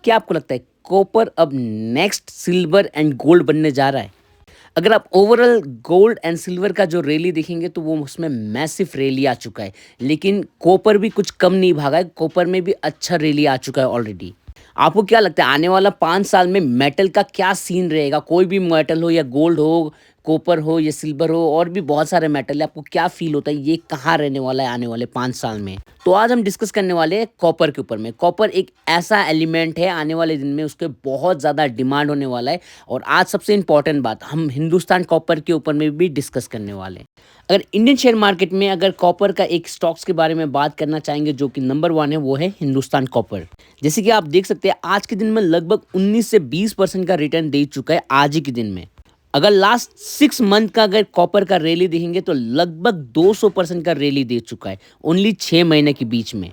क्या आपको लगता है कॉपर अब नेक्स्ट सिल्वर एंड गोल्ड बनने जा रहा है? अगर आप ओवरऑल गोल्ड एंड सिल्वर का जो रैली देखेंगे तो वो उसमें मैसिव रैली आ चुका है। लेकिन कॉपर भी कुछ कम नहीं भागा है, कॉपर में भी अच्छा रैली आ चुका है ऑलरेडी। आपको क्या लगता है आने वाला 5 साल में मेटल का क्या सीन रहेगा? कोई भी मेटल हो या गोल्ड हो, कॉपर हो या सिल्वर हो और भी बहुत सारे मेटल है, आपको क्या फ़ील होता है ये कहाँ रहने वाला है आने वाले 5 साल में? तो आज हम डिस्कस करने वाले हैं कॉपर के ऊपर में। कॉपर एक ऐसा एलिमेंट है आने वाले दिन में उसके बहुत ज़्यादा डिमांड होने वाला है और आज सबसे इम्पोर्टेंट बात हम हिंदुस्तान कॉपर के ऊपर में भी डिस्कस करने वाले हैं। अगर इंडियन शेयर मार्केट में अगर कॉपर का एक स्टॉक्स के बारे में बात करना चाहेंगे जो कि नंबर 1 है वो है हिंदुस्तान कॉपर। जैसे कि आप देख सकते हैं आज के दिन में लगभग 19 से 20% का रिटर्न दे चुका है आज ही के दिन में। अगर लास्ट 6 मंथ का अगर कॉपर का रैली देखेंगे तो लगभग 200% का रैली दे चुका है ओनली 6 महीने के बीच में।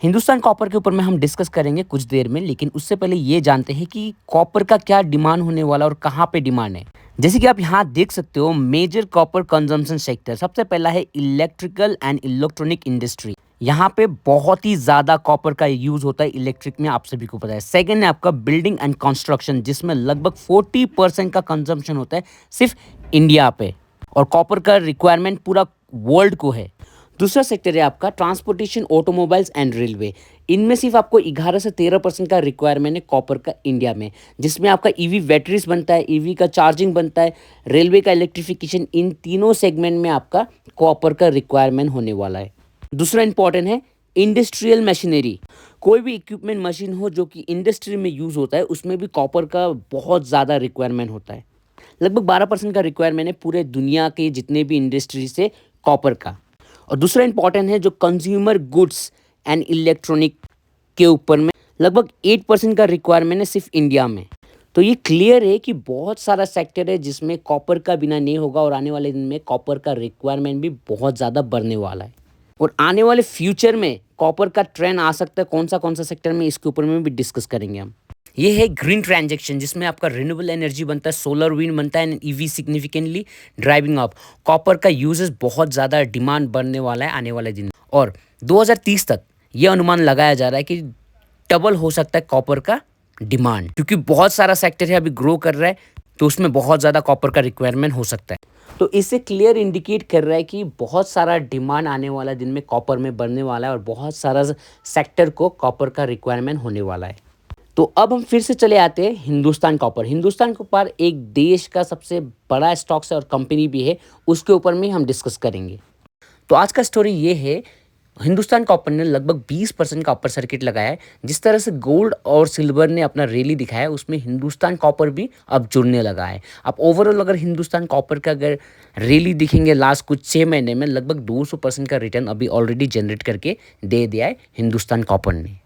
हिंदुस्तान कॉपर के ऊपर में हम डिस्कस करेंगे कुछ देर में, लेकिन उससे पहले ये जानते हैं कि कॉपर का क्या डिमांड होने वाला और कहाँ पे डिमांड है। जैसे कि आप यहाँ देख सकते हो मेजर कॉपर कंजम्पशन सेक्टर सबसे पहला है इलेक्ट्रिकल एंड इलेक्ट्रॉनिक इंडस्ट्री। यहाँ पे बहुत ही ज़्यादा कॉपर का यूज़ होता है इलेक्ट्रिक में, आप सभी को पता है। सेकंड है आपका बिल्डिंग एंड कंस्ट्रक्शन जिसमें लगभग 40% का कंजम्पशन होता है सिर्फ इंडिया पे, और कॉपर का रिक्वायरमेंट पूरा वर्ल्ड को है। दूसरा सेक्टर है आपका ट्रांसपोर्टेशन, ऑटोमोबाइल्स एंड रेलवे। इनमें सिर्फ आपको 11 से 13% का रिक्वायरमेंट है कॉपर का इंडिया में, जिसमें आपका ईवी बैटरीज बनता है, ईवी का चार्जिंग बनता है, रेलवे का इलेक्ट्रिफिकेशन, इन तीनों सेगमेंट में आपका कॉपर का रिक्वायरमेंट होने वाला है। दूसरा इंपॉर्टेंट है इंडस्ट्रियल मशीनरी। कोई भी इक्विपमेंट मशीन हो जो कि इंडस्ट्री में यूज़ होता है उसमें भी कॉपर का बहुत ज़्यादा रिक्वायरमेंट होता है। लगभग 12% का रिक्वायरमेंट है पूरे दुनिया के जितने भी इंडस्ट्री से कॉपर का। और दूसरा इंपॉर्टेंट है जो कंज्यूमर गुड्स एंड इलेक्ट्रॉनिक के ऊपर में लगभग 8% का रिक्वायरमेंट है सिर्फ इंडिया में। तो ये क्लियर है कि बहुत सारा सेक्टर है जिसमें कॉपर का बिना नहीं होगा और आने वाले दिन में कॉपर का रिक्वायरमेंट भी बहुत ज़्यादा बढ़ने वाला है। और आने वाले फ्यूचर में कॉपर का ट्रेंड आ सकता है कौन सा सेक्टर में, इसके ऊपर में भी डिस्कस करेंगे हम। ये है ग्रीन ट्रांजेक्शन जिसमें आपका रिन्यूएबल एनर्जी बनता है, सोलर विंड बनता है and EV significantly driving up. Copper का यूजेस बहुत ज़्यादा डिमांड बढ़ने वाला है आने वाले दिन, और 2030 तक ये अनुमान लगाया जा रहा है कि डबल हो सकता है कॉपर का डिमांड, क्योंकि बहुत सारा सेक्टर है अभी ग्रो कर रहा है तो उसमें बहुत ज़्यादा कॉपर का रिक्वायरमेंट हो सकता है। तो इससे क्लियर इंडिकेट कर रहा है कि बहुत सारा डिमांड आने वाला दिन में कॉपर में बढ़ने वाला है और बहुत सारा सेक्टर को कॉपर का रिक्वायरमेंट होने वाला है। तो अब हम फिर से चले आते हैं हिंदुस्तान कॉपर। हिंदुस्तान कॉपर एक देश का सबसे बड़ा स्टॉक्स है और कंपनी भी है, उसके ऊपर में हम डिस्कस करेंगे। तो आज का स्टोरी ये है, हिंदुस्तान कॉपर ने लगभग 20% का अपर सर्किट लगाया है। जिस तरह से गोल्ड और सिल्वर ने अपना रैली दिखाया है उसमें हिंदुस्तान कॉपर भी अब जुड़ने लगा है। आप ओवरऑल अगर हिंदुस्तान कॉपर का अगर रैली दिखेंगे लास्ट कुछ 6 महीने में लगभग 200% का रिटर्न अभी ऑलरेडी जनरेट करके दे दिया है हिंदुस्तान कॉपर ने।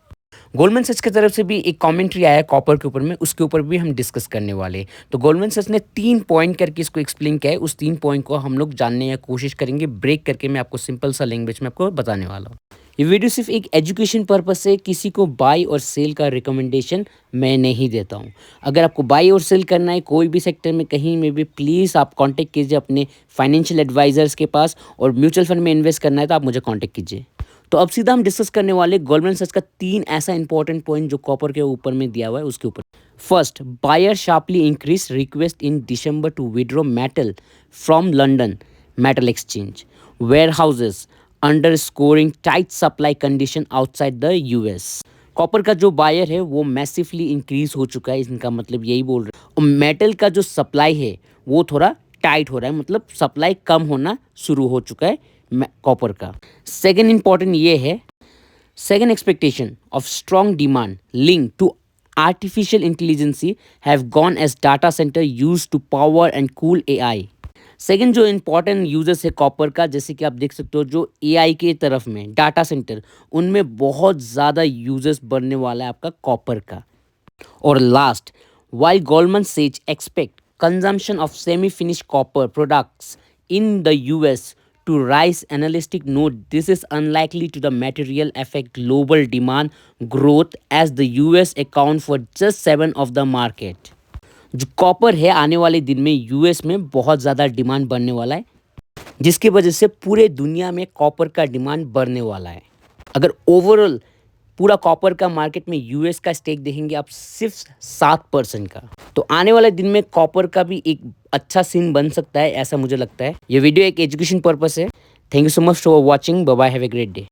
गोल्डमैन सच की तरफ से भी एक कमेंट्री आया है कॉपर के ऊपर में, उसके ऊपर भी हम डिस्कस करने वाले हैं। तो गोल्डमैन सच ने 3 पॉइंट करके इसको एक्सप्लेन किया है, उस 3 पॉइंट को हम लोग जानने की कोशिश करेंगे, ब्रेक करके मैं आपको सिंपल सा लैंग्वेज में आपको बताने वाला हूँ। ये वीडियो सिर्फ एक एजुकेशन पर्पस से, किसी को बाई और सेल का रिकमेंडेशन मैं नहीं देता हूँ। अगर आपको बाई और सेल करना है कोई भी सेक्टर में कहीं में भी, प्लीज़ आप कांटेक्ट कीजिए अपने फाइनेंशियल एडवाइजर्स के पास, और म्यूचुअल फंड में इन्वेस्ट करना है तो आप मुझे कांटेक्ट कीजिए। तो अब सीधा हम डिस्कस करने वाले गोल्डमैन सच का 3 ऐसा इंपॉर्टेंट पॉइंट जो कॉपर के ऊपर में दिया हुआ है उसके ऊपर। First, buyer sharply increase request in December to withdraw metal from London Metal Exchange ware underscoring tight supply condition outside the US. Copper का जो बायर है वो मैसिवली इंक्रीज हो चुका है, इनका मतलब यही बोल रहे हैं। और मेटल का जो सप्लाई है वो थोड़ा टाइट हो रहा है, मतलब सप्लाई कम होना शुरू हो चुका है कॉपर का। सेकेंड इंपॉर्टेंट ये है, second expectation of strong demand link to artificial intelligence have gone as data centre use to power and cool AI. Second जो इंपॉर्टेंट यूजेस है कॉपर का, जैसे कि आप देख सकते हो जो एआई के तरफ में डाटा सेंटर, उनमें बहुत ज़्यादा यूजेस बढ़ने वाला है आपका कॉपर का। और last, while Goldman Sachs expect consumption of semi-finished copper products in the US to rise, analysts note this is unlikely to the material affect global demand growth as the US account for just 7 of the market। जो copper है आने वाले दिन में US में बहुत ज़्यादा demand बढ़ने वाला है, जिसकी वजह से पूरे दुनिया में कॉपर का डिमांड बढ़ने वाला है। अगर ओवरऑल पूरा कॉपर का मार्केट में यूएस का स्टेक देखेंगे आप सिर्फ 7% का। तो आने वाले दिन में कॉपर का भी एक अच्छा सीन बन सकता है, ऐसा मुझे लगता है। ये वीडियो एक एजुकेशन पर्पस है। Thank you so much for watching. Bye bye, have a great day.